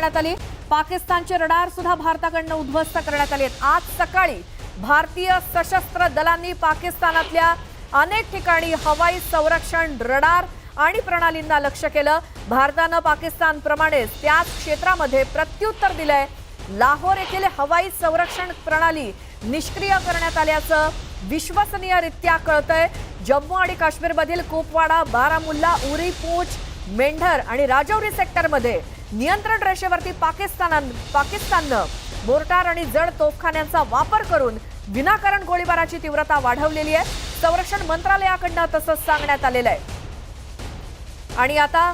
करण्यात आली। पाकिस्तानचे रडार सुद्धा भारताकडून उद्ध्वस्त करण्यात आले। आज सकाळी भारतीय सशस्त्र दलांनी पाकिस्तानातल्या अनेक ठिकाणी हवाई संरक्षण रडार आणि प्रणालींना लक्ष्य केलं। भारतानं पाकिस्तानप्रमाणेच त्याच क्षेत्रामध्ये प्रत्युत्तर दिलंय। लाहोर येथील हवाई संरक्षण प्रणाली निष्क्रिय करण्यात आल्याचं विश्वसनीयरित्या कळतंय। जम्मू आणि काश्मीरमधील कुपवाडा, बारामुल्ला, उरी, पूंछ, मेंढर आणि राजौरी सेक्टरमध्ये नियंत्रण रेषेवरती पाकिस्ताननं मोर्टार आणि जड तोफखान्यांचा वापर करून विनाकारण गोळीबाराची तीव्रता वाढवलेली आहे। संरक्षण मंत्रालयाकडून तसंच सांगण्यात आलेलं आहे। आणि आता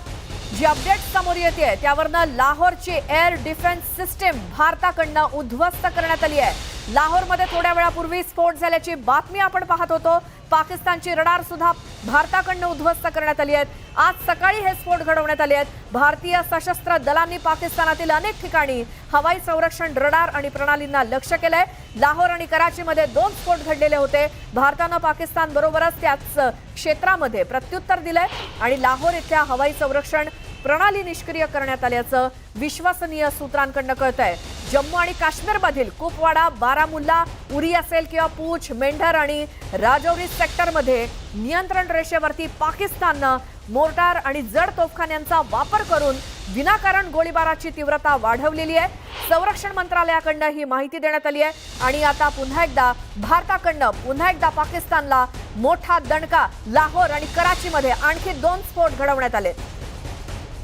जी अपडेट समोर येते त्यावरनं लाहोरची एअर डिफेन्स सिस्टीम भारताकडून उद्ध्वस्त करण्यात आली आहे। लाहोरमध्ये थोड्या वेळापूर्वी स्फोट झाल्याची बातमी आपण पाहत होतो। पाकिस्तानची रडार सुद्धा भारताकडून उद्ध्वस्त करण्यात आली आहेत। आज सकाळी हे स्फोट घडवण्यात आले आहेत। भारतीय सशस्त्र दलांनी पाकिस्तानातील अनेक ठिकाणी हवाई संरक्षण रडार आणि प्रणालींना लक्ष्य केलंय। लाहोर आणि कराचीमध्ये 2 स्फोट घडलेले होते। भारतानं पाकिस्तान बरोबरच त्याच क्षेत्रामध्ये प्रत्युत्तर दिलंय आणि लाहोर इथल्या हवाई संरक्षण प्रणाली निष्क्रिय करण्यात आल्याचं विश्वसनीय सूत्रांकडून कळतंय। जम्मू आणि काश्मीरमधील कुपवाडा, बारामुल्ला, उरी असेल किंवा पूंछ, मेंढर आणि राजौरी सेक्टरमध्ये नियंत्रण रेषेवरती पाकिस्ताननं मोर्टार आणि जड तोफखान्यांचा वापर करून विनाकारण गोळीबाराची तीव्रता वाढवलेली आहे। संरक्षण मंत्रालयाकडून ही माहिती देण्यात आली आहे आणि आता पुन्हा एकदा भारताकडून पाकिस्तानला मोठा दणका। लाहोर आणि कराचीमध्ये आणखी 2 स्फोट घडवण्यात आले।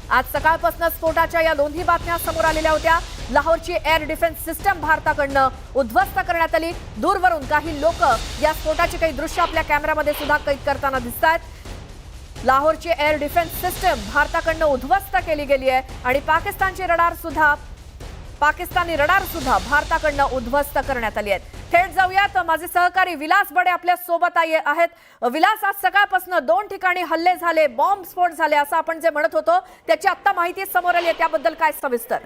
आज सकाळपासून स्फोटाच्या या दोन्ही बातम्या समोर आलेल्या होत्या। लाहोरची एअर डिफेन्स सिस्टम भारताकडून उद्ध्वस्त करण्यात आली। दूरवरून काही लोक या स्फोटाची काही दृश्य आपल्या कॅमेऱ्यामध्ये सुद्धा कैद करताना दिसतात। लाहोरची एअर डिफेन्स सिस्टम भारताकडून उद्ध्वस्त केली गेली आहे आणि पाकिस्तानी रडार सुद्धा भारताकडून उद्ध्वस्त करण्यात आली आहेत। थेट जाऊयात, माझे सहकारी विलास बडे आपल्या सोबत आहेत। विलास, आज सकाळपासून 2 ठिकाणी हल्ले झाले, बॉम्ब स्फोट झाले असं आपण जे म्हणत होतो त्याची आता माहिती समोर आली आहे, त्याबद्दल काय सविस्तर?